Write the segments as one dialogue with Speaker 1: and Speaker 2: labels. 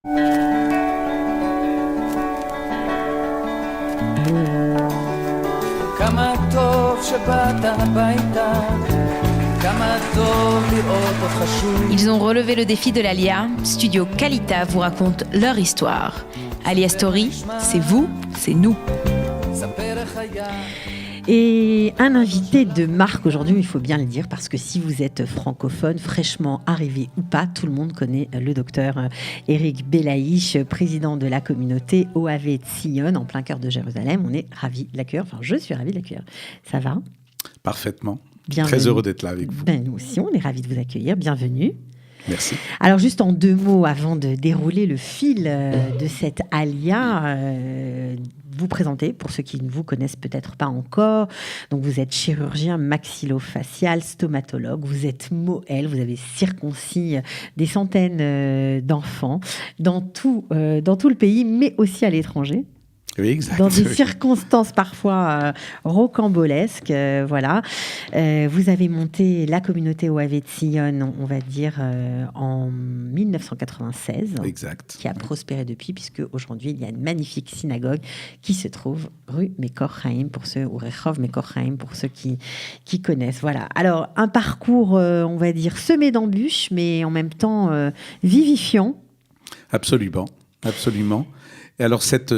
Speaker 1: Ils ont relevé le défi de l'Alia. Studio Kalita vous raconte leur histoire. Alia Story, c'est vous, c'est nous.
Speaker 2: Et un invité de marque aujourd'hui, il faut bien le dire, parce que si vous êtes francophone, fraîchement arrivé ou pas, tout le monde connaît le docteur Eric Belaïch, président de la communauté OAV Tzion, en plein cœur de Jérusalem. On est ravis de l'accueillir, enfin je suis ravie de l'accueillir. Ça va ?
Speaker 3: Parfaitement.
Speaker 2: Bienvenue.
Speaker 3: Très heureux d'être là avec vous.
Speaker 2: Nous aussi, on est ravis de vous accueillir. Bienvenue.
Speaker 3: Merci.
Speaker 2: Alors, juste en 2 mots, avant de dérouler le fil de cette alia, vous présenter, pour ceux qui ne vous connaissent peut-être pas encore. Donc, vous êtes chirurgien maxillofacial, stomatologue, vous êtes Moël, vous avez circoncis des centaines d'enfants dans tout le pays, mais aussi à l'étranger.
Speaker 3: Oui, exact.
Speaker 2: Dans des circonstances parfois rocambolesques, voilà. Vous avez monté la communauté OAV Tzion, on va dire, en 1996.
Speaker 3: Exact.
Speaker 2: Qui a prospéré depuis, puisque aujourd'hui il y a une magnifique synagogue qui se trouve rue Mekor Chaim, ou Rehov Mekor Chaim, pour ceux qui connaissent. Voilà. Alors, un parcours, on va dire, semé d'embûches, mais en même temps vivifiant.
Speaker 3: Absolument, absolument. Et alors, cette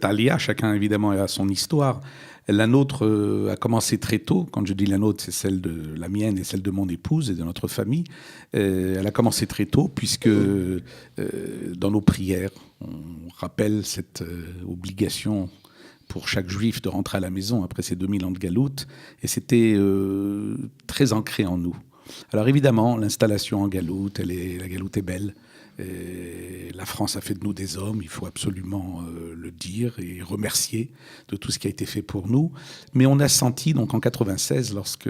Speaker 3: alia, chacun évidemment a son histoire. La nôtre a commencé très tôt. Quand je dis la nôtre, c'est celle de la mienne et celle de mon épouse et de notre famille. Elle a commencé très tôt, puisque dans nos prières, on rappelle cette obligation pour chaque juif de rentrer à la maison après ces 2000 ans de galoute. Et c'était très ancré en nous. Alors évidemment, l'installation en galoute, la galoute est belle. Et la France a fait de nous des hommes, il faut absolument le dire et remercier de tout ce qui a été fait pour nous. Mais on a senti, donc en 96, lorsque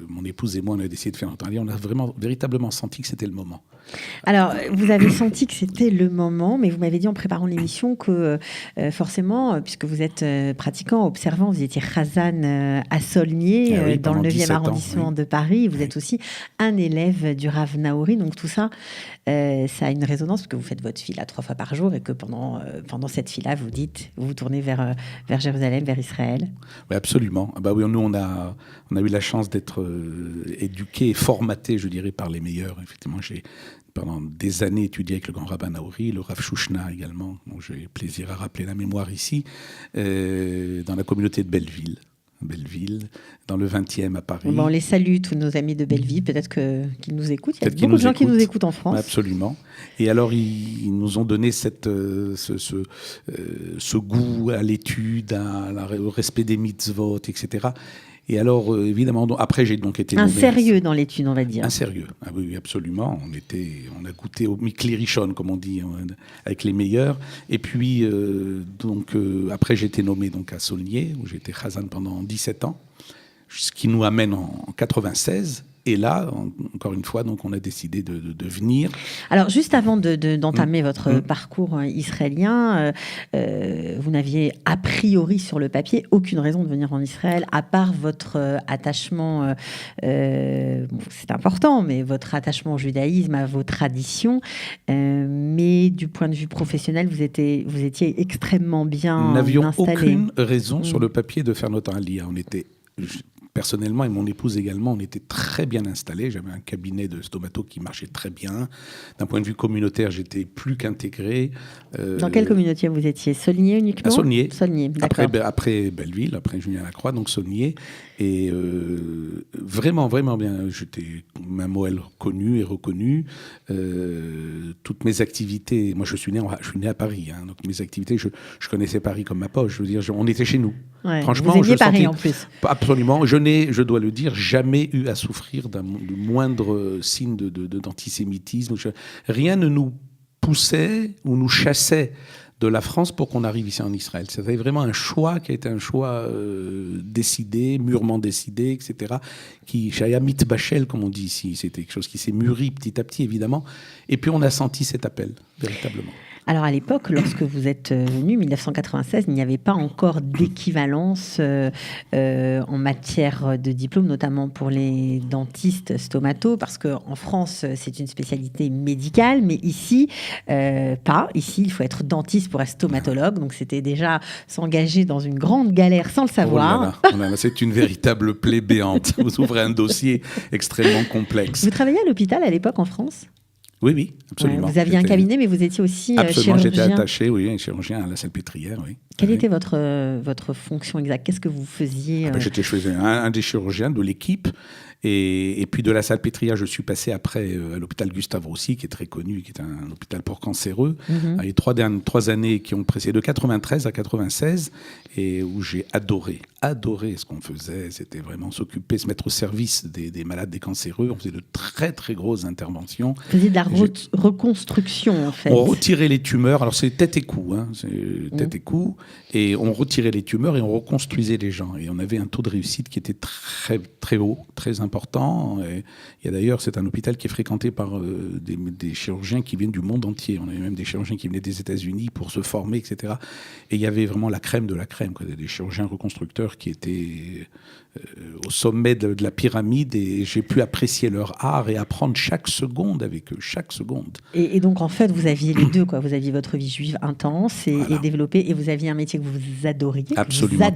Speaker 3: mon épouse et moi on a décidé de faire notre allié, on a véritablement senti que c'était le moment.
Speaker 2: Alors, vous avez senti que c'était le moment, mais vous m'avez dit en préparant l'émission que forcément, puisque vous êtes pratiquant, observant, vous étiez Chazan à Saulnier, dans le 9e arrondissement de Paris. Vous êtes aussi un élève du Rav Naouri, donc tout ça, ça a une résonance, parce que vous faites votre fila 3 fois par jour et que pendant cette fila, vous vous tournez vers Jérusalem, vers Israël.
Speaker 3: Oui, absolument. Ah bah oui, nous, on a eu la chance d'être éduqués et formatés, je dirais, par les meilleurs. Effectivement, j'ai pendant des années étudié avec le grand rabbin Naouri, le Rav Shushna également, dont j'ai plaisir à rappeler la mémoire ici, dans la communauté de Belleville, dans le 20e à Paris.
Speaker 2: Bon, on les salue, tous nos amis de Belleville, peut-être qu'ils nous écoutent. Il y a beaucoup de gens qui nous écoutent en France.
Speaker 3: Absolument. Et alors, ils nous ont donné ce goût à l'étude, au respect des mitzvot, etc. Et alors, évidemment, après, j'ai donc été nommé...
Speaker 2: Un sérieux dans l'étude, on va dire.
Speaker 3: Un sérieux, ah oui, absolument. On a goûté au Mikli Rishon, comme on dit, avec les meilleurs. Et puis, après, j'ai été nommé donc, à Saulnier, où j'ai été Chazan pendant 17 ans, ce qui nous amène en 96. Et là, encore une fois, donc, on a décidé de venir.
Speaker 2: Alors, juste avant d'entamer votre parcours israélien, vous n'aviez a priori sur le papier aucune raison de venir en Israël, à part votre attachement, c'est important, mais votre attachement au judaïsme, à vos traditions. Mais du point de vue professionnel, vous étiez extrêmement bien installé.
Speaker 3: Nous n'avions aucune raison sur le papier de faire notre aliyah. On était... Personnellement, et mon épouse également, on était très bien installés. J'avais un cabinet de stomato qui marchait très bien. D'un point de vue communautaire, j'étais plus qu'intégré.
Speaker 2: Dans quelle communauté vous étiez ? Saulnier uniquement ?
Speaker 3: À Saulnier.
Speaker 2: D'accord.
Speaker 3: Après Belleville, après Julien-Lacroix, donc Saulnier. Et vraiment, vraiment bien. J'étais un Moël connu et reconnu. Toutes mes activités... Moi, je suis né à Paris. Donc mes activités, je connaissais Paris comme ma poche. Je veux dire, on était chez nous.
Speaker 2: Ouais,
Speaker 3: franchement,
Speaker 2: vous aimiez Paris en plus.
Speaker 3: Absolument. Je dois le dire, jamais eu à souffrir du moindre signe d'antisémitisme. Rien ne nous poussait ou nous chassait de la France pour qu'on arrive ici en Israël. C'était vraiment un choix qui a été un choix décidé, mûrement décidé, etc. Shaya mitbachel, comme on dit ici. C'était quelque chose qui s'est mûri petit à petit, évidemment. Et puis on a senti cet appel, véritablement.
Speaker 2: Alors à l'époque, lorsque vous êtes venu, 1996, il n'y avait pas encore d'équivalence en matière de diplôme, notamment pour les dentistes stomato, parce qu'en France, c'est une spécialité médicale, mais ici, pas. Ici, il faut être dentiste pour être stomatologue, donc c'était déjà s'engager dans une grande galère sans le savoir.
Speaker 3: Oh là là, c'est une véritable plaie béante. Vous ouvrez un dossier extrêmement complexe.
Speaker 2: Vous travailliez à l'hôpital à l'époque en France ?
Speaker 3: Oui, absolument.
Speaker 2: Vous aviez un cabinet, mais vous étiez aussi
Speaker 3: absolument,
Speaker 2: chirurgien.
Speaker 3: J'étais attaché, un chirurgien à la Salpêtrière, oui.
Speaker 2: Quelle était votre fonction exacte ? Qu'est-ce que vous faisiez
Speaker 3: Je faisais un des chirurgiens de l'équipe. Et puis de la Salpêtrière, je suis passé après à l'hôpital Gustave Roussy, qui est très connu, qui est un hôpital pour cancéreux. Les 3 années qui ont précédé, de 93 à 96, et où j'ai adoré ce qu'on faisait. C'était vraiment s'occuper, se mettre au service des malades, des cancéreux. On faisait de très, très grosses interventions.
Speaker 2: Vous faisiez de la reconstruction, en fait.
Speaker 3: On retirait les tumeurs. Alors, c'est tête et cou. Tête et cou. Et on retirait les tumeurs et on reconstruisait les gens. Et on avait un taux de réussite qui était très, très haut, très important. Et il y a d'ailleurs, c'est un hôpital qui est fréquenté par des chirurgiens qui viennent du monde entier. On avait même des chirurgiens qui venaient des États-Unis pour se former, etc. Et il y avait vraiment la crème de la crème, quoi, des chirurgiens reconstructeurs qui étaient au sommet de la pyramide. Et j'ai pu apprécier leur art et apprendre chaque seconde avec eux, chaque seconde.
Speaker 2: Et donc, en fait, vous aviez les deux, quoi. Vous aviez votre vie juive intense et développée, et vous aviez un métier que vous adoriez.
Speaker 3: Absolument,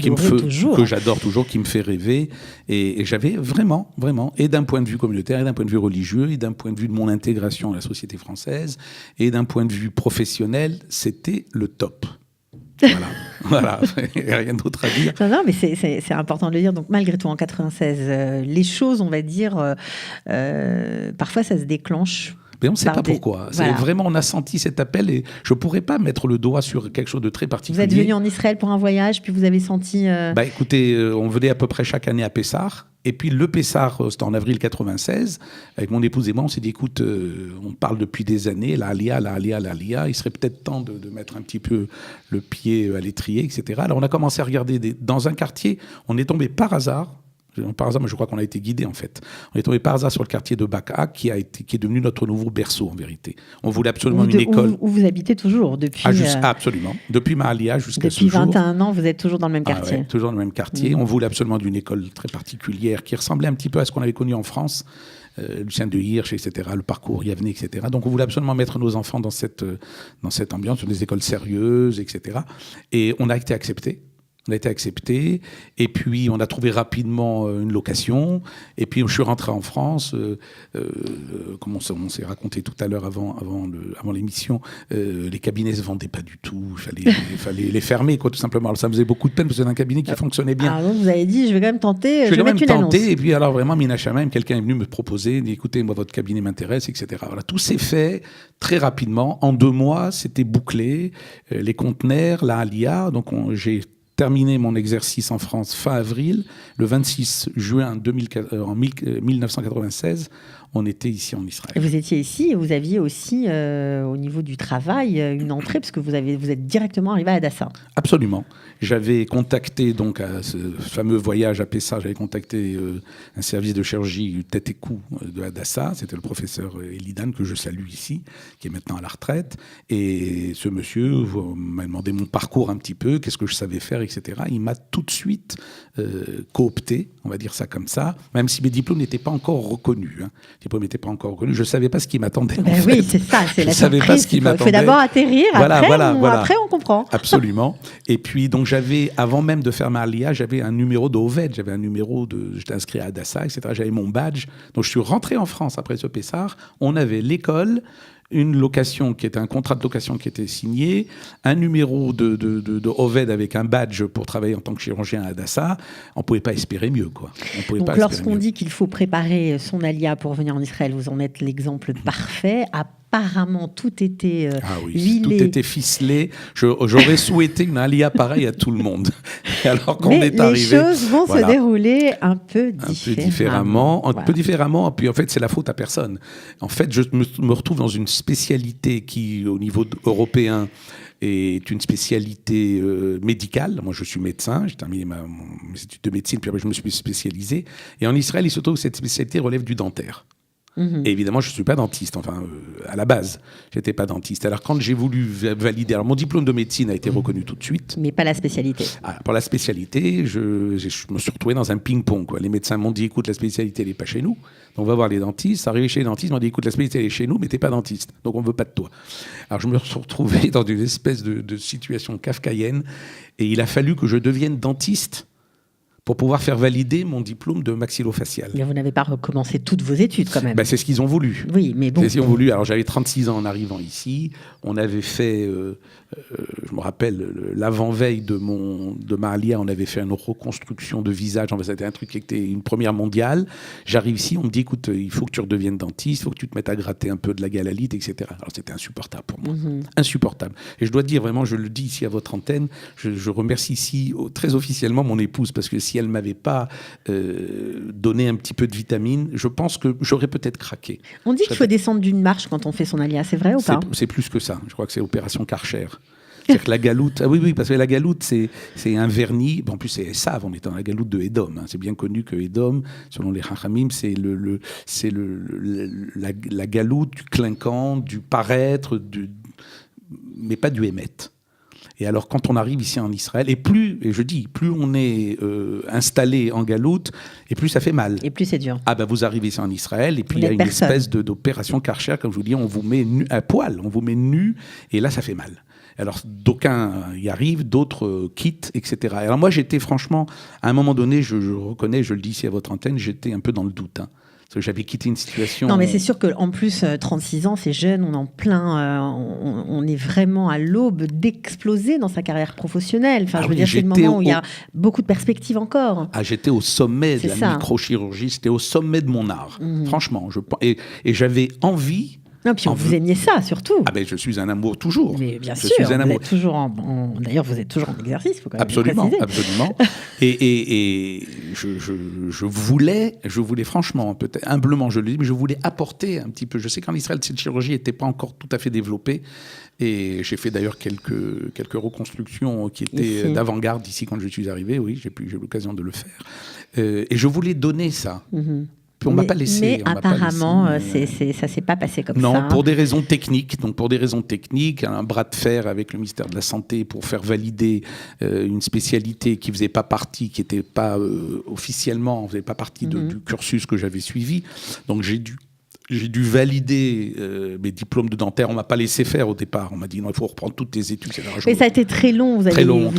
Speaker 3: que j'adore toujours, qui me fait rêver. Et j'avais vraiment, et d'un point de vue communautaire, et d'un point de vue religieux, et d'un point de vue de mon intégration à la société française, et d'un point de vue professionnel, c'était le top. Voilà, il n'y a rien d'autre à dire.
Speaker 2: Non, mais c'est important de le dire. Donc, malgré tout, en 96, les choses, on va dire, parfois, ça se déclenche.
Speaker 3: Mais on ne sait pas pourquoi. Voilà. Vraiment, on a senti cet appel et je ne pourrais pas mettre le doigt sur quelque chose de très particulier.
Speaker 2: Vous êtes venu en Israël pour un voyage, puis vous avez senti...
Speaker 3: Écoutez, on venait à peu près chaque année à Pessah. Et puis le Pessah, c'était en avril 96. Avec mon épouse et moi, on s'est dit, écoute, on parle depuis des années, la Aliyah. Il serait peut-être temps de mettre un petit peu le pied à l'étrier, etc. Alors on a commencé à regarder dans un quartier. On est tombé par hasard, mais je crois qu'on a été guidé en fait. On est tombé par hasard sur le quartier de Bakaa, qui est devenu notre nouveau berceau en vérité. On voulait absolument une école.
Speaker 2: Où vous habitez toujours depuis.
Speaker 3: Absolument. Depuis ma Aliyah jusqu'à ce jour.
Speaker 2: Depuis 21 ans, vous êtes toujours dans le même quartier.
Speaker 3: Toujours dans le même quartier. On voulait absolument d'une école très particulière qui ressemblait un petit peu à ce qu'on avait connu en France. Lucien de Hirsch, etc., le parcours Yavne, etc. Donc on voulait absolument mettre nos enfants dans cette ambiance, dans des écoles sérieuses, etc. Et on a été acceptés. On a été accepté, et puis on a trouvé rapidement une location, et puis je suis rentré en France, comme on s'est raconté tout à l'heure avant l'émission, les cabinets ne se vendaient pas du tout, il fallait les fermer, quoi, tout simplement. Alors ça me faisait beaucoup de peine, parce que c'était un cabinet qui fonctionnait bien.
Speaker 2: Alors donc vous avez dit, je vais quand même tenter, je vais mettre une annonce.
Speaker 3: Et puis alors vraiment, Mina Shamaim, quelqu'un est venu me proposer, dit, écoutez, moi votre cabinet m'intéresse, etc. Voilà, tout s'est fait très rapidement, en 2 mois, c'était bouclé, les conteneurs, la Aliyah, donc j'ai terminé mon exercice en France fin avril. Le 26 juin 1996, on était ici en Israël.
Speaker 2: Et vous étiez ici et vous aviez aussi, au niveau du travail, une entrée, parce que vous êtes directement arrivé à Hadassah.
Speaker 3: Absolument. J'avais contacté, donc, à ce fameux voyage à Pessah, j'avais contacté un service de chirurgie tête et cou de Hadassah. C'était le professeur Elidan, que je salue ici, qui est maintenant à la retraite. Et ce monsieur m'a demandé mon parcours un petit peu, qu'est-ce que je savais faire, etc. Il m'a tout de suite coopté, on va dire ça comme ça, même si mes diplômes n'étaient pas encore reconnus. Je ne savais pas ce qui m'attendait.
Speaker 2: Oui, c'est ça, c'est la surprise. Je ne savais pas ce qui m'attendait. Il faut d'abord atterrir, après on comprend.
Speaker 3: Absolument. Et puis, donc, avant même de faire ma Aliyah, j'avais un numéro de Oved, j'étais inscrit à Hadassah, etc. J'avais mon badge. Donc, je suis rentré en France après ce Pessah. On avait l'école, une location qui était un contrat de location qui était signé, un numéro de Oved avec un badge pour travailler en tant que chirurgien à Hadassah. On ne pouvait pas espérer mieux, quoi.
Speaker 2: Donc, lorsqu'on dit qu'il faut préparer son Aliyah pour venir en Israël, vous en êtes l'exemple parfait. Apparemment, tout était huilé.
Speaker 3: Tout était ficelé. J'aurais souhaité une Aliyah pareille à tout le monde. Alors qu'on est arrivé,
Speaker 2: les choses vont se dérouler un peu différemment.
Speaker 3: Un peu différemment. Puis en fait, c'est la faute à personne. En fait, je me retrouve dans une spécialité qui, au niveau européen, est une spécialité médicale. Moi, je suis médecin. J'ai terminé mes études de médecine, puis après, je me suis spécialisé. Et en Israël, il se trouve que cette spécialité relève du dentaire. Et évidemment, je ne suis pas dentiste, à la base, je n'étais pas dentiste. Alors, quand j'ai voulu valider, alors, mon diplôme de médecine a été reconnu tout de suite.
Speaker 2: Mais pas la spécialité.
Speaker 3: Pour la spécialité, je me suis retrouvé dans un ping-pong, quoi. Les médecins m'ont dit, écoute, la spécialité, elle n'est pas chez nous, donc on va voir les dentistes. Arrivé chez les dentistes, ils m'ont dit, écoute, la spécialité, elle est chez nous, mais tu n'es pas dentiste, donc on ne veut pas de toi. Alors, je me suis retrouvé dans une espèce de situation kafkaïenne, et il a fallu que je devienne dentiste pour pouvoir faire valider mon diplôme de maxillofacial.
Speaker 2: Mais vous n'avez pas recommencé toutes vos études quand même.
Speaker 3: C'est ce qu'ils ont voulu.
Speaker 2: Oui, mais bon.
Speaker 3: C'est ce qu'ils ont voulu. Alors j'avais 36 ans en arrivant ici. On avait fait, je me rappelle, l'avant-veille de ma alia, on avait fait une reconstruction de visage. C'était un truc qui était une première mondiale. J'arrive ici, on me dit, écoute, il faut que tu redeviennes dentiste, il faut que tu te mettes à gratter un peu de la galalite, etc. Alors c'était insupportable pour moi. Insupportable. Et je dois dire, vraiment, je le dis ici à votre antenne, je remercie ici très officiellement mon épouse, parce que si elle ne m'avait pas donné un petit peu de vitamine, je pense que j'aurais peut-être craqué.
Speaker 2: On dit qu'il faut descendre d'une marche quand on fait son alia, c'est vrai ou pas ?
Speaker 3: C'est plus que ça. Je crois que c'est opération Karcher. C'est-à-dire que la galoute, oui, parce que la galoute, c'est un vernis. En plus, c'est Esav, on est dans la galoute de Edom. C'est bien connu que Edom, selon les Chachamim, c'est la galoute du clinquant, du paraître, mais pas du émet. Et alors, quand on arrive ici en Israël, et plus on est installé en galoute, et plus ça fait mal.
Speaker 2: Et plus c'est dur.
Speaker 3: Vous arrivez ici en Israël, et puis il y a une espèce d'opération Karcher, comme je vous dis, on vous met nu, à poil, on vous met nu, et là, ça fait mal. Alors, d'aucuns y arrivent, d'autres quittent, etc. Alors moi, j'étais franchement, à un moment donné, je reconnais, je le dis ici à votre antenne, j'étais un peu dans le doute. Parce que j'avais quitté une situation...
Speaker 2: Non, mais c'est sûr qu'en plus, 36 ans, c'est jeune, on est en plein... on est vraiment à l'aube d'exploser dans sa carrière professionnelle. Enfin, je veux dire, c'est le moment où il y a beaucoup de perspectives encore.
Speaker 3: J'étais au sommet de la microchirurgie, c'était au sommet de mon art. Franchement, et j'avais envie...
Speaker 2: Non, puis vous aimiez ça, surtout.
Speaker 3: Je suis un amour toujours.
Speaker 2: Mais bien sûr, vous êtes toujours d'ailleurs, vous êtes toujours en exercice, il faut quand même
Speaker 3: absolument,
Speaker 2: le préciser.
Speaker 3: Absolument. Et je voulais franchement, peut-être humblement, je le dis, mais je voulais apporter un petit peu. Je sais qu'en Israël, cette chirurgie n'était pas encore tout à fait développée. Et j'ai fait d'ailleurs quelques reconstructions qui étaient d'avant-garde ici quand je suis arrivé. Oui, j'ai eu l'occasion de le faire. Et je voulais donner ça. On m'a pas laissé.
Speaker 2: Mais apparemment, ça s'est pas passé comme ça.
Speaker 3: Non, pour des raisons techniques. Donc, pour des raisons techniques, un bras de fer avec le ministère de la Santé pour faire valider une spécialité qui faisait pas partie, qui n'était pas officiellement, faisait pas partie du cursus que j'avais suivi. Donc, j'ai dû valider mes diplômes de dentaire. On ne m'a pas laissé faire au départ. On m'a dit non, il faut reprendre toutes tes études.
Speaker 2: Mais ça a été très long. Vous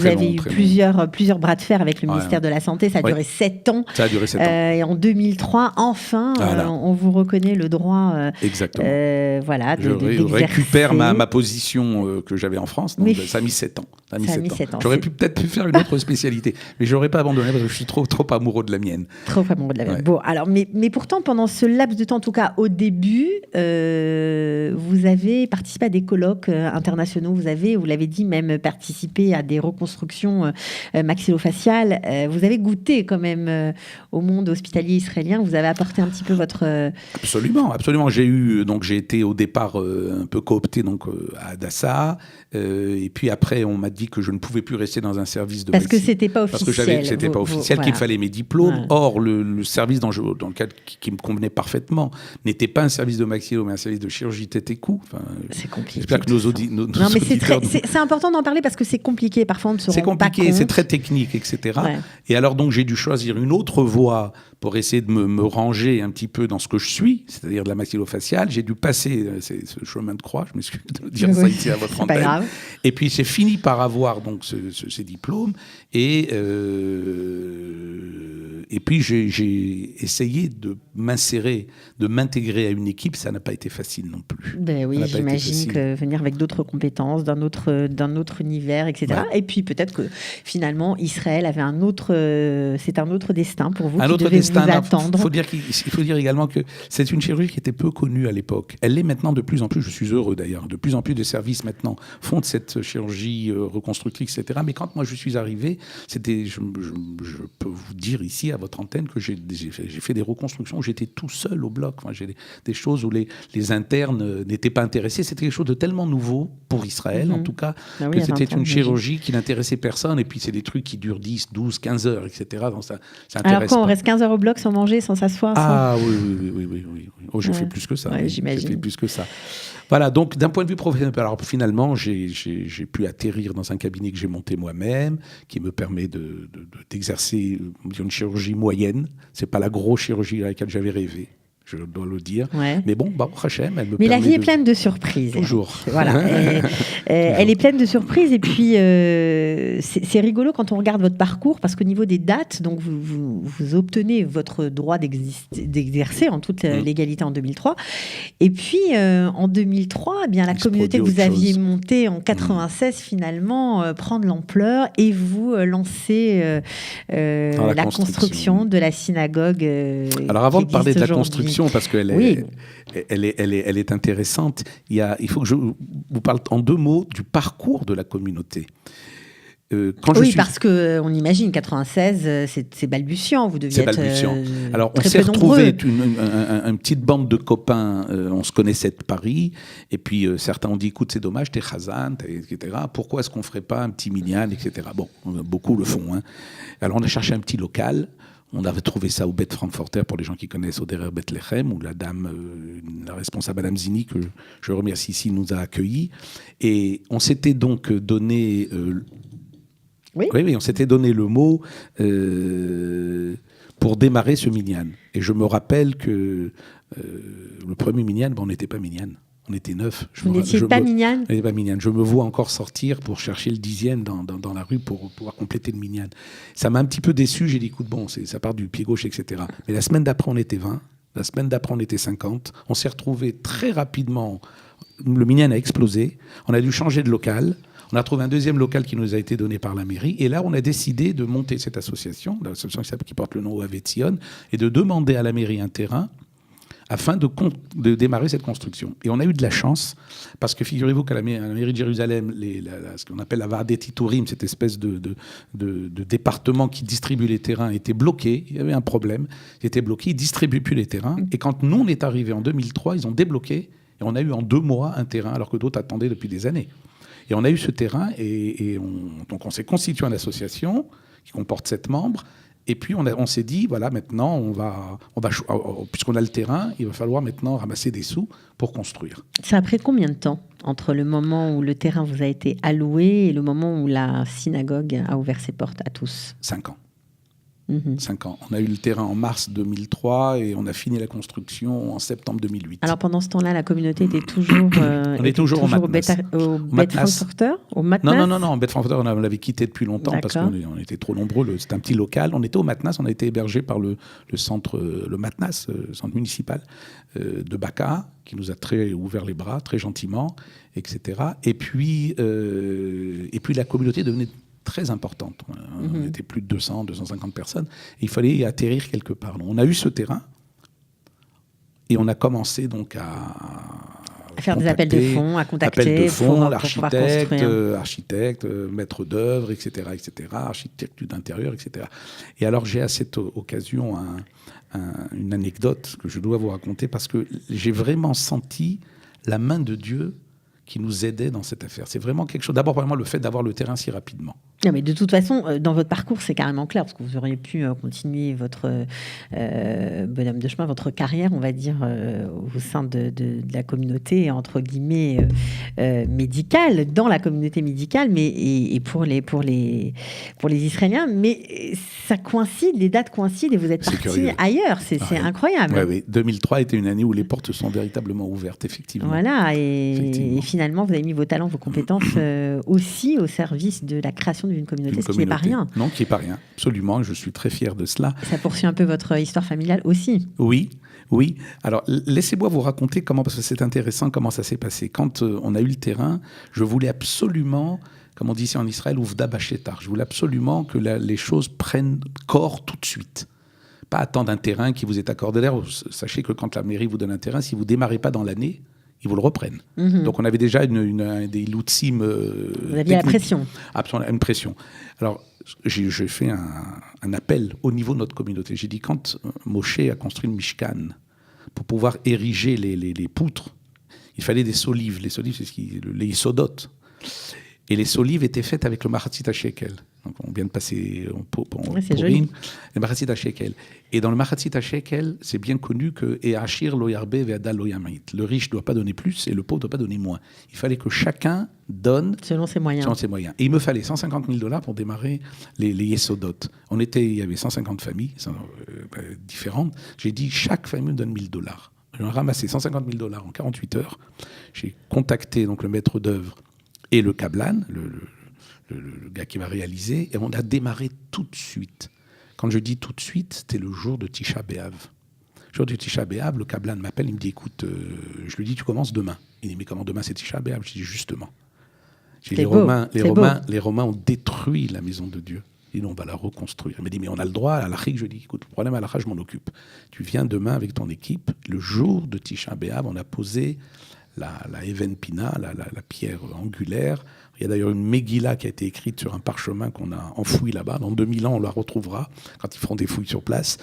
Speaker 2: avez eu plusieurs bras de fer avec le ministère de la Santé. Ça a duré 7 ans.
Speaker 3: Ça a duré 7 ans.
Speaker 2: Et en 2003, enfin, on vous reconnaît le droit
Speaker 3: je récupère ma position que j'avais en France. Donc, ça a mis 7 ans. Ça a mis 7 ans. J'aurais peut-être pu faire une autre spécialité. Mais je n'aurais pas abandonné parce que je suis trop amoureux de la mienne.
Speaker 2: Trop amoureux de la mienne. Ouais. Bon, alors, mais pourtant, pendant ce laps de temps, en tout cas au début, vous avez participé à des colloques internationaux, vous l'avez dit, même participé à des reconstructions maxillofaciales. Vous avez goûté quand même au monde hospitalier israélien, vous avez apporté un petit peu votre...
Speaker 3: Absolument. J'ai été au départ un peu coopté à Hadassah, et puis après on m'a dit que je ne pouvais plus rester dans un service de
Speaker 2: parce que c'était pas officiel.
Speaker 3: Parce que c'était pas officiel, qu'il fallait mes diplômes. Ouais. Or, le service dans lequel qui me convenait parfaitement n'était pas un service de maxillo, mais un service de chirurgie tête et cou.
Speaker 2: C'est compliqué.
Speaker 3: J'espère que nos auditeurs...
Speaker 2: Non, mais c'est important d'en parler parce que c'est compliqué. Parfois, on ne se rend pas compte. C'est compliqué,
Speaker 3: c'est très technique, etc. Ouais. Et alors, donc, j'ai dû choisir une autre voie pour essayer de me ranger un petit peu dans ce que je suis, c'est-à-dire de la maxillofaciale. J'ai dû passer ce chemin de croix, je m'excuse de dire ça ici à votre antenne. Pas grave. Et puis, j'ai fini par avoir donc ces diplômes. Et puis, j'ai essayé de m'insérer, de m'intégrer à une équipe. Ça n'a pas été facile non plus.
Speaker 2: Oui, j'imagine que venir avec d'autres compétences, d'un autre univers, etc. Ouais. Et puis, peut-être que finalement, Israël avait c'est un autre destin pour vous.
Speaker 3: Un autre destin. Vous attendre. Il faut dire également que c'est une chirurgie qui était peu connue à l'époque. Elle l'est maintenant de plus en plus. Je suis heureux d'ailleurs. De plus en plus de services maintenant font de cette chirurgie reconstructrice, etc. Mais quand moi je suis arrivé, je peux vous dire ici à votre antenne que j'ai fait des reconstructions où j'étais tout seul au bloc. Enfin, j'ai des choses où les internes n'étaient pas intéressés. C'était quelque chose de tellement nouveau pour Israël, en tout cas, que c'était une chirurgie qui n'intéressait personne. Et puis, c'est des trucs qui durent 10, 12, 15 heures, etc. Donc, ça
Speaker 2: alors quand on reste 15 heures au bloc sans manger, sans s'asseoir
Speaker 3: oui. Oh, j'ai fait plus que ça.
Speaker 2: Ouais, j'imagine.
Speaker 3: J'ai fait plus que ça. Voilà, donc d'un point de vue professionnel, alors finalement, j'ai pu atterrir dans un cabinet que j'ai monté moi-même, qui me permet d'exercer une chirurgie moyenne. C'est pas la grosse chirurgie à laquelle j'avais rêvé, je dois le dire. Ouais. Mais bon, Baruch Hashem, elle me
Speaker 2: Mais la vie est pleine de surprises.
Speaker 3: Toujours.
Speaker 2: Voilà. Elle est pleine de surprises. Et puis, c'est rigolo quand on regarde votre parcours, parce qu'au niveau des dates, donc vous obtenez votre droit d'exercer en toute légalité en 2003. Et puis, en 2003, eh bien, la communauté que vous aviez montée en 96, finalement, prend de l'ampleur et vous lancez la construction de la synagogue.
Speaker 3: Alors, avant de parler de la construction, parce qu'elle elle est intéressante. Il faut que je vous parle en 2 mots du parcours de la communauté.
Speaker 2: Parce qu'on imagine, 96, c'est balbutiant, vous deviez être
Speaker 3: Alors, on s'est retrouvé une petite bande de copains, on se connaissait de Paris, et puis certains ont dit, écoute, c'est dommage, t'es Chazan, etc. Pourquoi est-ce qu'on ne ferait pas un petit minyan, etc. Bon, beaucoup le font. Hein. Alors, on a cherché un petit local. On avait trouvé ça au Beth Frankfurter, pour les gens qui connaissent, au Derer Bethlehem, où la responsable, Madame Zini, que je remercie ici, nous a accueillis. Et on s'était donc donné... on s'était donné le mot pour démarrer ce minyan. Et je me rappelle que le premier minyan, on n'était pas minyan. On était 9.
Speaker 2: Vous n'étiez pas minyan ?
Speaker 3: On n'était pas minyan. Je me vois encore sortir pour chercher le 10e dans la rue pour pouvoir compléter le minyan. Ça m'a un petit peu déçu. J'ai dit, écoute, bon, ça part du pied gauche, etc. Mais la semaine d'après, on était 20. La semaine d'après, on était 50. On s'est retrouvés très rapidement. Le minyan a explosé. On a dû changer de local. On a trouvé un 2e local qui nous a été donné par la mairie. Et là, on a décidé de monter cette association, l'association qui porte le nom Ohavet Tzion, et de demander à la mairie un terrain afin de démarrer cette construction. Et on a eu de la chance, parce que figurez-vous qu'à la mairie de Jérusalem, ce qu'on appelle la Vardet Itourim, cette espèce de département qui distribue les terrains, était bloqué. Il y avait un problème. Il était bloqué, ils ne distribuent plus les terrains. Et quand nous, on est arrivés en 2003, ils ont débloqué. Et on a eu en 2 mois un terrain, alors que d'autres attendaient depuis des années. Et on a eu ce terrain, donc on s'est constitué une association qui comporte 7 membres. Et puis, on s'est dit, voilà, maintenant, on va puisqu'on a le terrain, il va falloir maintenant ramasser des sous pour construire.
Speaker 2: Ça a pris combien de temps entre le moment où le terrain vous a été alloué et le moment où la synagogue a ouvert ses portes à tous ?
Speaker 3: 5 ans. 5 ans. On a eu le terrain en mars 2003 et on a fini la construction en septembre 2008.
Speaker 2: Alors pendant ce temps-là, la communauté était toujours...
Speaker 3: on est toujours au Matnas.
Speaker 2: Au Beth Frankfurter ? Au Matnas ?
Speaker 3: Non. Beth Frankfurter, on l'avait quitté depuis longtemps. D'accord. Parce qu'on était trop nombreux. C'était un petit local. On était au Matnas. On a été hébergé par le centre, le Matnas, centre municipal de Baka, qui nous a très ouvert les bras, très gentiment, etc. Et puis la communauté devenait très importante. On était plus de 200, 250 personnes. Et il fallait y atterrir quelque part. Donc, on a eu ce terrain et on a commencé donc à
Speaker 2: faire des appels de fonds, à contacter
Speaker 3: l'architecte, maître d'œuvre, etc., architecte d'intérieur, etc. Et alors, j'ai à cette occasion une anecdote que je dois vous raconter parce que j'ai vraiment senti la main de Dieu qui nous aidait dans cette affaire. C'est vraiment quelque chose... D'abord, vraiment, le fait d'avoir le terrain si rapidement.
Speaker 2: Non, mais de toute façon, dans votre parcours, c'est carrément clair, parce que vous auriez pu continuer votre bonhomme de chemin, votre carrière, on va dire, au sein de la communauté, entre guillemets, médicale, dans la communauté médicale, mais et pour les Israéliens. Mais ça coïncide, les dates coïncident, et vous êtes partis ailleurs. C'est incroyable.
Speaker 3: Oui. 2003 était une année où les portes se sont véritablement ouvertes, effectivement.
Speaker 2: Voilà, et finalement, vous avez mis vos talents, vos compétences aussi au service de la création d'une communauté, ce qui n'est pas rien.
Speaker 3: Non, qui n'est pas rien, absolument. Je suis très fier de cela.
Speaker 2: Ça poursuit un peu votre histoire familiale aussi.
Speaker 3: Oui. Alors, laissez-moi vous raconter comment, parce que c'est intéressant, comment ça s'est passé. Quand on a eu le terrain, je voulais absolument, comme on dit ici en Israël, Ouvda Bachetar. Je voulais absolument que les choses prennent corps tout de suite. Pas attendre un terrain qui vous est accordé. D'ailleurs, sachez que quand la mairie vous donne un terrain, si vous ne démarrez pas dans l'année, ils vous le reprennent. Donc on avait déjà des loutsim.
Speaker 2: Vous aviez la pression.
Speaker 3: Absolument, une pression. Alors j'ai fait un appel au niveau de notre communauté. J'ai dit, quand Moshe a construit le Mishkan, pour pouvoir ériger les poutres, il fallait des solives. Les solives, c'est les isodotes. Et les solives étaient faites avec le Mahatzit HaShekel. Donc on vient de passer
Speaker 2: joli.
Speaker 3: Le Mahatzit HaShekel. Et dans le Mahatzit HaShekel, c'est bien connu que E'achir lo yarbe ve'ada lo yamait. Le riche ne doit pas donner plus et le pauvre ne doit pas donner moins. Il fallait que chacun donne
Speaker 2: selon ses moyens.
Speaker 3: Et il me fallait $150 000 pour démarrer les Yesodot. Il y avait 150 familles différentes. J'ai dit, chaque famille me donne $1 000. J'ai ramassé $150 000 en 48 heures. J'ai contacté donc le maître d'œuvre et le Kablan, le gars qui va réaliser, et on a démarré tout de suite. Quand je dis tout de suite, c'était le jour de Tisha B'Av. Le jour de Tisha B'Av, le Kablan m'appelle, il me dit, écoute, je lui dis, tu commences demain. Il dit, mais comment demain c'est Tisha B'Av? Je dis, justement. Les Romains ont détruit la maison de Dieu. Et nous, on va la reconstruire. Il m'a dit, mais on a le droit à l'Achik. Je lui dis, écoute, le problème à l'Achik, je m'en occupe. Tu viens demain avec ton équipe. Le jour de Tisha B'Av, on a posé la Even Pina, la pierre angulaire. Il y a d'ailleurs une Megillah qui a été écrite sur un parchemin qu'on a enfoui là-bas. Dans 2000 ans, on la retrouvera quand ils feront des fouilles sur place,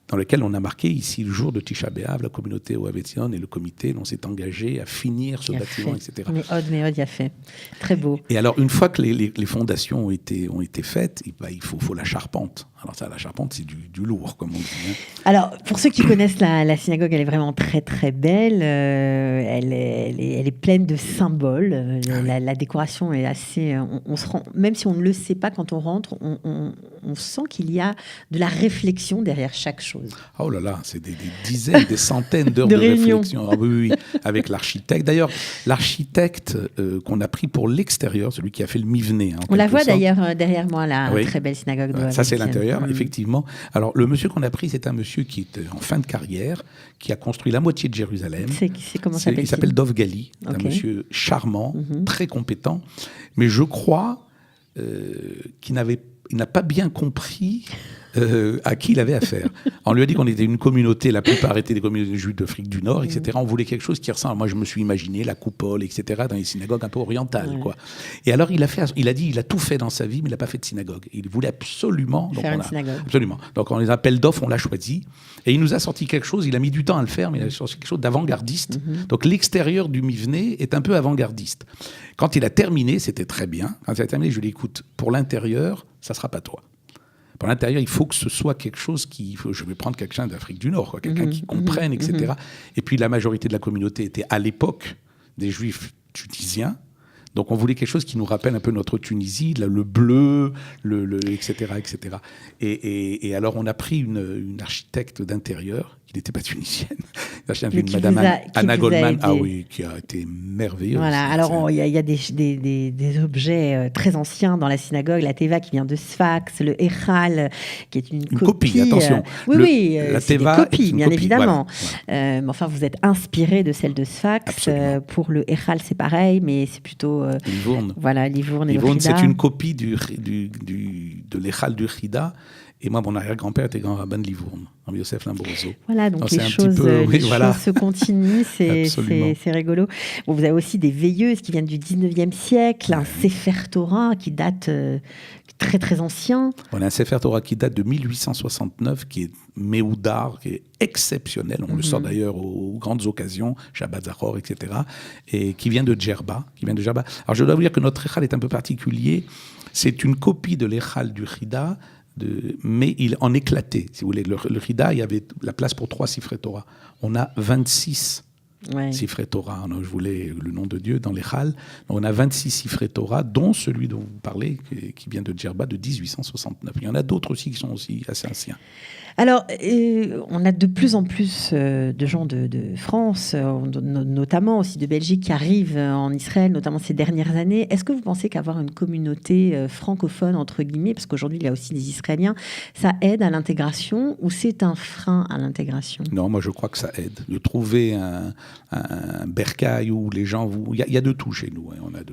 Speaker 3: dans lequel on a marqué ici le jour de Tisha B'Av, la communauté Ohavetzion et le comité, on s'est engagé à finir ce bâtiment, etc.
Speaker 2: Mais il y a fait. Très beau.
Speaker 3: Et alors, une fois que les fondations ont été faites, il faut la charpente. Alors ça, la charpente, c'est du lourd, comme on dit. Hein.
Speaker 2: Alors, pour ceux qui connaissent la synagogue, elle est vraiment très, très belle. Elle est pleine de symboles. La décoration est assez... On se rend, même si on ne le sait pas quand on rentre, on sent qu'il y a de la réflexion derrière chaque chose.
Speaker 3: Oh là là, c'est des dizaines, des centaines d'heures de réflexion. Ah oui, avec l'architecte. D'ailleurs, l'architecte qu'on a pris pour l'extérieur, celui qui a fait le Mivné. Hein,
Speaker 2: on la voit d'ailleurs derrière moi, la très belle synagogue de
Speaker 3: ça, c'est l'intérieur. Effectivement. Alors, le monsieur qu'on a pris, c'est un monsieur qui est en fin de carrière, qui a construit la moitié de Jérusalem.
Speaker 2: Comment s'appelle-t-il ?
Speaker 3: Il s'appelle Dov Gali, un monsieur charmant, très compétent, mais je crois qu'il n'a pas bien compris à qui il avait affaire. On lui a dit qu'on était une communauté, la plupart étaient des communautés juives d'Afrique du Nord, etc. On voulait quelque chose qui ressemble. Moi, je me suis imaginé la coupole, etc., dans les synagogues un peu orientales, quoi. Et alors, il a tout fait dans sa vie, mais il n'a pas fait de synagogue. Il voulait absolument
Speaker 2: faire une synagogue.
Speaker 3: Absolument. Donc, en les appels d'offres, on l'a choisi. Et il nous a sorti quelque chose. Il a mis du temps à le faire, mais il a sorti quelque chose d'avant-gardiste. Donc, l'extérieur du Mivné est un peu avant-gardiste. Quand il a terminé, c'était très bien. Quand il a terminé, je lui ai dit, écoute, pour l'intérieur, ça ne sera pas toi. Pour l'intérieur, il faut que ce soit quelque chose je vais prendre quelqu'un d'Afrique du Nord, quelqu'un qui comprenne, etc. Et puis la majorité de la communauté était à l'époque des Juifs tunisiens. Donc on voulait quelque chose qui nous rappelle un peu notre Tunisie, le bleu, etc., etc. Et alors on a pris une architecte d'intérieur qui n'était pas tunisienne, madame Anna Goldman, qui a été merveilleuse.
Speaker 2: Voilà. Alors il y a des objets très anciens dans la synagogue, la teva qui vient de Sfax, le Echal qui est une copie.
Speaker 3: Attention.
Speaker 2: La teva, c'est des copies, bien évidemment. Voilà. Mais enfin, vous êtes inspiré de celle de Sfax. Pour le Echal, c'est pareil, mais c'est plutôt
Speaker 3: Livourne.
Speaker 2: Voilà, Livourne et le
Speaker 3: Livourne,
Speaker 2: Chida.
Speaker 3: c'est une copie de l'Echal du Chida. Et moi, mon arrière-grand-père était grand rabbin de Livourne, en Yosef Limbroso.
Speaker 2: Voilà, donc les choses se continuent, c'est rigolo. Bon, vous avez aussi des veilleuses qui viennent du 19e siècle, un Sefer Torah qui date très très ancien.
Speaker 3: On a un Sefer Torah qui date de 1869, qui est Méoudar, qui est exceptionnel. On le sort d'ailleurs aux grandes occasions, Shabbat Zachor, etc. Et qui vient de Djerba. Alors je dois vous dire que notre Echal est un peu particulier. C'est une copie de l'Echal du Chida, mais il en éclaté, si vous voulez. Le Rida, il y avait la place pour 3 Sifrei Torah. On a 26 Sifrei Torah. Je voulais le nom de Dieu dans les Chal. On a 26 Sifrei Torah, dont celui dont vous parlez, qui vient de Djerba de 1869. Il y en a d'autres aussi qui sont aussi assez anciens.
Speaker 2: Alors, on a de plus en plus de gens de France, notamment aussi de Belgique, qui arrivent en Israël, notamment ces dernières années. Est-ce que vous pensez qu'avoir une communauté francophone, entre guillemets, parce qu'aujourd'hui, il y a aussi des Israéliens, ça aide à l'intégration ou c'est un frein à l'intégration ?
Speaker 3: Non, moi, je crois que ça aide. De trouver un bercail où les gens il y a de tout chez nous. Hein. On a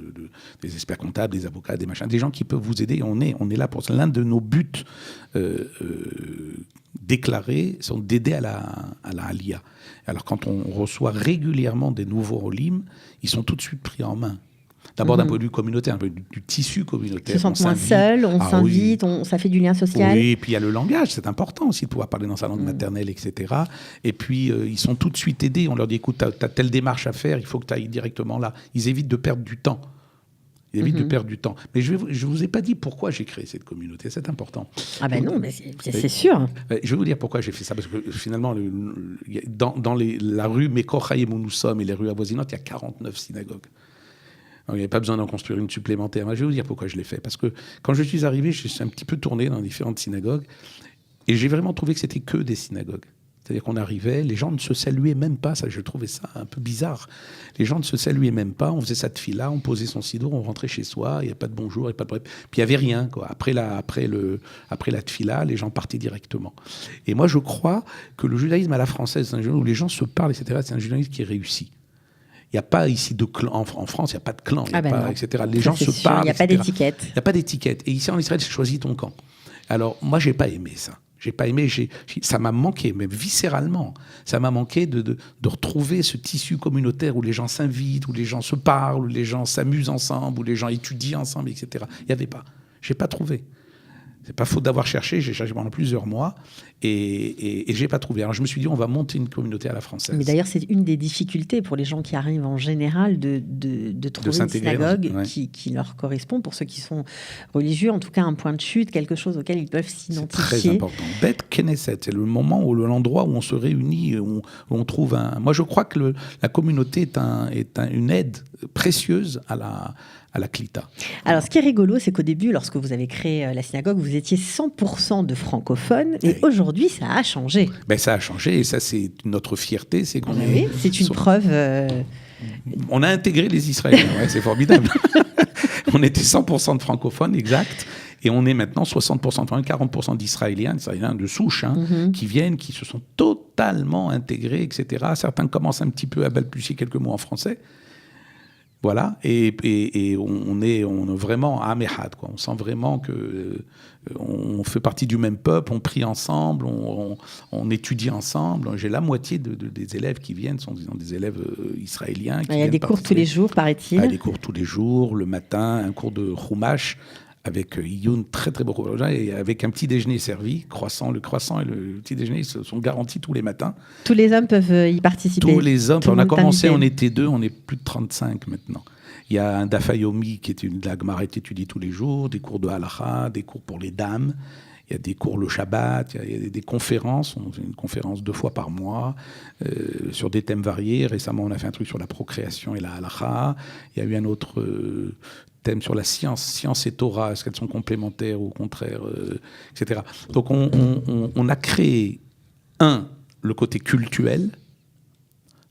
Speaker 3: des experts comptables, des avocats, des machins, des gens qui peuvent vous aider. On est là pour ça. L'un de nos buts déclarés sont d'aider à la Aliyah. Alors quand on reçoit régulièrement des nouveaux Olim, ils sont tout de suite pris en main. D'abord d'un point de vue communautaire, un peu du tissu communautaire.
Speaker 2: Ils se sentent moins seuls, on s'invite, ça fait du lien social.
Speaker 3: Oui, et puis il y a le langage, c'est important aussi de pouvoir parler dans sa langue maternelle, etc. Et puis ils sont tout de suite aidés, on leur dit écoute, t'as telle démarche à faire, il faut que tu ailles directement là. Ils évitent de perdre du temps. Mais je ne vous ai pas dit pourquoi j'ai créé cette communauté, c'est important.
Speaker 2: Ah ben non, mais c'est sûr.
Speaker 3: Je vais vous dire pourquoi j'ai fait ça, parce que finalement, dans la rue Mekochaïm où nous sommes et les rues avoisinantes, il y a 49 synagogues. Donc, il n'y avait pas besoin d'en construire une supplémentaire. Je vais vous dire pourquoi je l'ai fait. Parce que quand je suis arrivé, je suis un petit peu tourné dans différentes synagogues et j'ai vraiment trouvé que c'était que des synagogues. C'est-à-dire qu'on arrivait, les gens ne se saluaient même pas. Ça, je trouvais ça un peu bizarre. Les gens ne se saluaient même pas. On faisait ça de fila, on posait son sidour, on rentrait chez soi. Il n'y a pas de bonjour, il n'y a pas de bref. Puis il n'y avait rien, quoi. Après la tfila, les gens partaient directement. Et moi, je crois que le judaïsme à la française, c'est un judaïsme où les gens se parlent, etc. C'est un judaïsme qui est réussi. Il n'y a pas ici de clan. En France, il n'y a pas de clan, etc. Les gens se parlent.
Speaker 2: Il n'y a pas d'étiquette.
Speaker 3: Il n'y a pas d'étiquette. Et ici, en Israël, j'ai choisi ton camp. Alors, moi, je n'ai pas aimé ça. J'ai pas aimé. Ça m'a manqué, même viscéralement. Ça m'a manqué de retrouver ce tissu communautaire où les gens s'invitent, où les gens se parlent, où les gens s'amusent ensemble, où les gens étudient ensemble, etc. Il n'y avait pas. Je n'ai pas trouvé. C'est pas faute d'avoir cherché, j'ai cherché pendant plusieurs mois et j'ai pas trouvé. Alors je me suis dit, on va monter une communauté à la française.
Speaker 2: Mais d'ailleurs, c'est une des difficultés pour les gens qui arrivent en général de trouver une synagogue qui leur correspond, pour ceux qui sont religieux, en tout cas un point de chute, quelque chose auquel ils peuvent s'identifier.
Speaker 3: C'est très important. Bet Knesset, c'est le moment l'endroit où on se réunit, où on trouve un... Moi, je crois que la communauté est une aide précieuse à la Klita.
Speaker 2: Alors, ce qui est rigolo, c'est qu'au début, lorsque vous avez créé la synagogue, vous étiez 100% de francophones, et aujourd'hui, ça a changé.
Speaker 3: Ben, ça a changé, et ça, c'est notre fierté, c'est qu'on
Speaker 2: oui, c'est une preuve...
Speaker 3: On a intégré les Israéliens, ouais, c'est formidable. On était 100% de francophones, exact, et on est maintenant 60%, 40% d'Israéliens de souche, qui viennent, qui se sont totalement intégrés, etc. Certains commencent un petit peu à balbutier quelques mots en français. Voilà, et on est vraiment à Amehad, quoi. On sent vraiment qu'on fait partie du même peuple, on prie ensemble, on étudie ensemble. J'ai la moitié des élèves qui viennent, sont des élèves israéliens.
Speaker 2: Il y a des cours tous les jours, paraît-il.
Speaker 3: Des cours tous les jours, le matin, un cours de Chumash, avec Iyun, très très beau, et avec un petit déjeuner servi, le croissant et le petit déjeuner sont garantis tous les matins.
Speaker 2: Tous les hommes peuvent y participer.
Speaker 3: Tous les hommes, on a commencé, on était 2, on est plus de 35 maintenant. Il y a un Dafayomi qui est de la Gemara étudiée tous les jours, des cours de Halacha, des cours pour les dames. Il y a des cours le Shabbat, il y a des conférences. On fait une conférence 2 fois par mois sur des thèmes variés. Récemment, on a fait un truc sur la procréation et la Halacha. Il y a eu un autre thème sur la science et Torah. Est-ce qu'elles sont complémentaires ou au contraire, etc. Donc, on a créé, 1, le côté cultuel,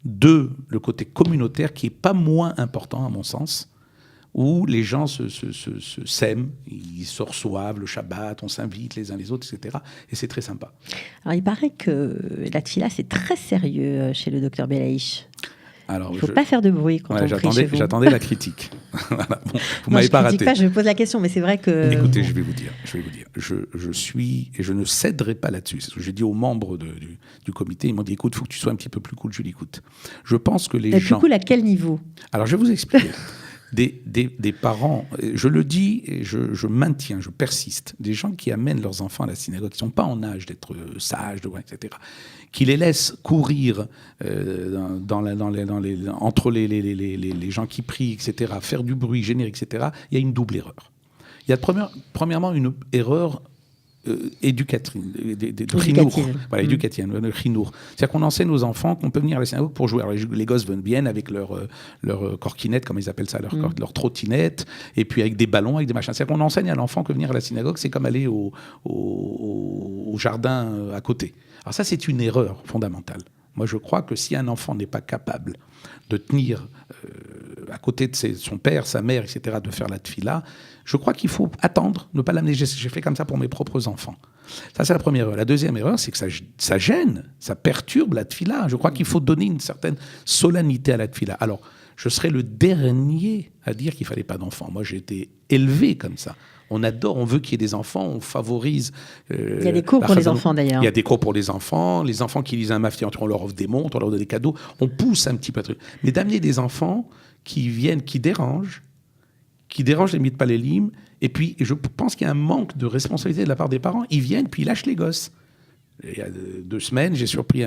Speaker 3: 2, le côté communautaire, qui n'est pas moins important à mon sens, où les gens s'aiment, ils se reçoivent le Shabbat, on s'invite les uns les autres, etc. Et c'est très sympa.
Speaker 2: Alors, il paraît que la tfila, c'est très sérieux chez le docteur Belaïch.
Speaker 3: Alors,
Speaker 2: il ne faut pas faire de bruit quand on prie chez vous.
Speaker 3: J'attendais la critique. Voilà, bon, vous ne m'avez pas raté.
Speaker 2: Pas, je pose la question, mais c'est vrai que...
Speaker 3: Écoutez, je vais vous dire. Je suis, et je ne céderai pas là-dessus. C'est ce que j'ai dit aux membres du comité. Ils m'ont dit, écoute, il faut que tu sois un petit peu plus cool. Je l'écoute. Je pense que les gens...
Speaker 2: Plus cool à quel niveau?
Speaker 3: Alors, je vais vous expliquer. Des parents, je le dis et je maintiens, je persiste, des gens qui amènent leurs enfants à la synagogue, qui ne sont pas en âge d'être sages, etc., qui les laissent courir entre les gens qui prient, etc., faire du bruit, générer, etc., il y a une double erreur. Il y a premièrement une erreur éducative, éducative, le chinour. C'est-à-dire qu'on enseigne aux enfants qu'on peut venir à la synagogue pour jouer. Alors, les gosses viennent avec leur corkinette, comme ils appellent ça, leur trottinette, et puis avec des ballons, avec des machins. C'est-à-dire qu'on enseigne à l'enfant que venir à la synagogue, c'est comme aller au jardin à côté. Alors ça, c'est une erreur fondamentale. Moi, je crois que si un enfant n'est pas capable de tenir à côté de son père, sa mère, etc., de faire la tfila, je crois qu'il faut attendre, ne pas l'amener. J'ai fait comme ça pour mes propres enfants. Ça, c'est la première erreur. La deuxième erreur, c'est que ça gêne, ça perturbe la tfila. Je crois qu'il faut donner une certaine solennité à la tfila. Alors, je serais le dernier à dire qu'il ne fallait pas d'enfants. Moi, j'ai été élevé comme ça. On adore, on veut qu'il y ait des enfants, on favorise...
Speaker 2: il y a des cours pour les enfants, d'ailleurs.
Speaker 3: Il y a des cours pour les enfants qui lisent un mafti, on leur offre des montres, on leur donne des cadeaux, on pousse un petit peu. Mais d'amener des enfants qui viennent, qui dérangent les mitpalelim, et puis je pense qu'il y a un manque de responsabilité de la part des parents. Ils viennent, puis ils lâchent les gosses. Il y a 2 semaines, j'ai surpris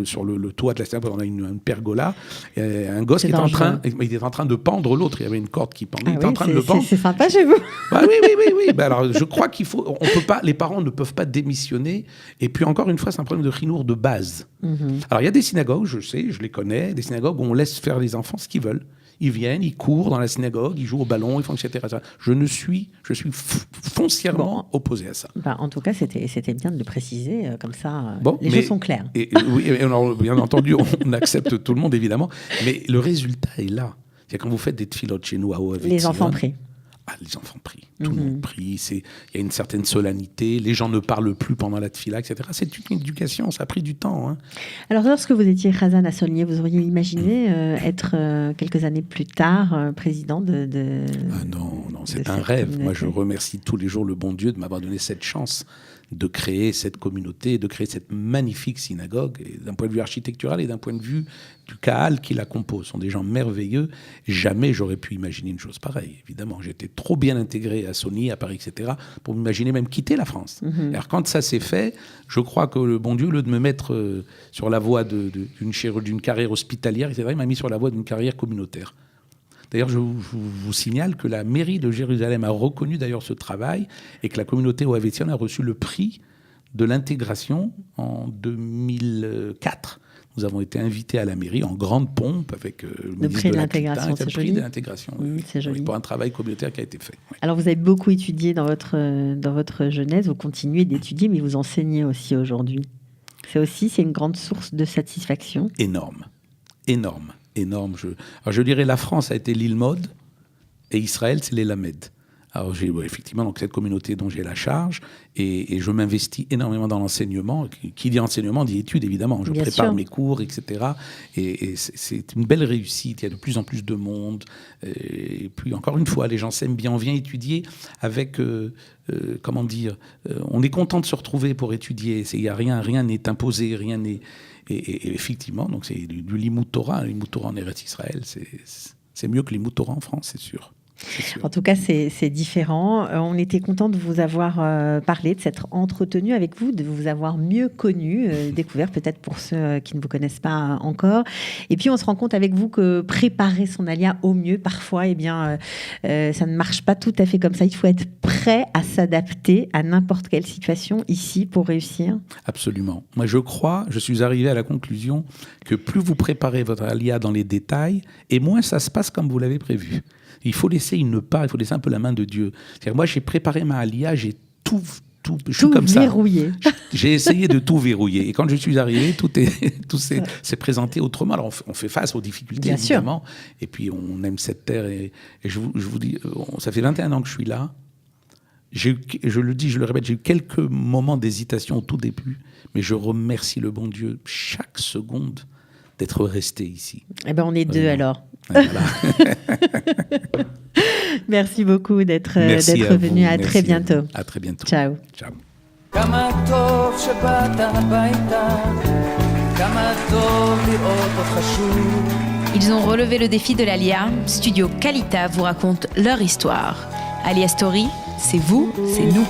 Speaker 3: sur le toit de la synagogue, on a une pergola, un gosse qui était en train de pendre l'autre. Il y avait une corde qui pendait, il était en train de le pendre.
Speaker 2: C'est sympa chez vous.
Speaker 3: Bah, oui. Ben alors, je crois les parents ne peuvent pas démissionner. Et puis encore une fois, c'est un problème de chinour de base. Alors il y a des synagogues, je les connais, des synagogues où on laisse faire les enfants ce qu'ils veulent. Ils viennent, ils courent dans la synagogue, ils jouent au ballon, ils font etc. Je suis foncièrement opposé à ça.
Speaker 2: Bah, en tout cas, c'était bien de le préciser, comme ça, les choses sont claires.
Speaker 3: Oui, bien entendu, on accepte tout le monde, évidemment, mais le résultat est là. C'est quand vous faites des tfilotes chez nous à Oav,
Speaker 2: les enfants prient.
Speaker 3: Les enfants prient. Tout le monde prie. Il y a une certaine solennité. Les gens ne parlent plus pendant la tfila, etc. C'est une éducation. Ça a pris du temps. Hein.
Speaker 2: Alors, lorsque vous étiez Chazan à Solnier, vous auriez imaginé être quelques années plus tard président de
Speaker 3: non, c'est un rêve. Communauté. Moi, je remercie tous les jours le bon Dieu de m'avoir donné cette chance de créer cette communauté, de créer cette magnifique synagogue, et d'un point de vue architectural et d'un point de vue du Kahal qui la compose. Ce sont des gens merveilleux. Jamais j'aurais pu imaginer une chose pareille, évidemment. J'étais trop bien intégré à Sony, à Paris, etc., pour m'imaginer même quitter la France. Alors quand ça s'est fait, je crois que le bon Dieu, au lieu de me mettre sur la voie d'une carrière hospitalière, etc., il m'a mis sur la voie d'une carrière communautaire. D'ailleurs, je vous signale que la mairie de Jérusalem a reconnu d'ailleurs ce travail et que la communauté Ohavetzion a reçu le prix de l'intégration en 2004. Nous avons été invités à la mairie en grande pompe avec le ministre de l'intégration.
Speaker 2: C'est
Speaker 3: joli. Le prix de l'intégration,
Speaker 2: c'est joli.
Speaker 3: Pour un travail communautaire qui a été fait. Oui.
Speaker 2: Alors, vous avez beaucoup étudié dans votre jeunesse, vous continuez d'étudier, mais vous enseignez aussi aujourd'hui. C'est une grande source de satisfaction.
Speaker 3: Énorme. Je dirais la France a été l'Ilmod et Israël, c'est les Lamed. Alors j'ai effectivement donc cette communauté dont j'ai la charge et je m'investis énormément dans l'enseignement. Qui dit enseignement dit études, évidemment. Je prépare mes cours, etc. Et c'est une belle réussite. Il y a de plus en plus de monde. Et puis encore une fois, les gens s'aiment bien. On vient étudier avec, on est content de se retrouver pour étudier. Rien n'est imposé, rien n'est... Et effectivement, donc c'est du Limud Torah. Limud Torah en Eretz Israël, c'est mieux que Limud Torah en France, c'est sûr.
Speaker 2: En tout cas, c'est différent. On était content de vous avoir parlé, de s'être entretenu avec vous, de vous avoir mieux connu, découvert peut-être pour ceux qui ne vous connaissent pas encore. Et puis, on se rend compte avec vous que préparer son alia au mieux, parfois, ça ne marche pas tout à fait comme ça. Il faut être prêt à s'adapter à n'importe quelle situation ici pour réussir.
Speaker 3: Absolument. Moi, je suis arrivé à la conclusion que plus vous préparez votre alia dans les détails, et moins ça se passe comme vous l'avez prévu. Il faut laisser une part, il faut laisser un peu la main de Dieu. C'est-à-dire, moi, j'ai préparé ma alia, j'ai tout je suis comme
Speaker 2: verrouillé.
Speaker 3: Ça. J'ai essayé de tout verrouiller. Et quand je suis arrivé, tout s'est présenté autrement. Alors, on fait face aux difficultés, bien évidemment. Sûr. Et puis, on aime cette terre. Et je vous dis, ça fait 21 ans que je suis là. Je le répète, j'ai eu quelques moments d'hésitation au tout début. Mais je remercie le bon Dieu chaque seconde d'être resté ici.
Speaker 2: Eh bien, on est deux alors. Voilà. Merci beaucoup d'être venu. À très bientôt.
Speaker 3: À très bientôt.
Speaker 2: Ciao.
Speaker 3: Ciao.
Speaker 1: Ils ont relevé le défi de l'Alia. Studio Kalita vous raconte leur histoire. Alia Story, c'est vous, c'est nous.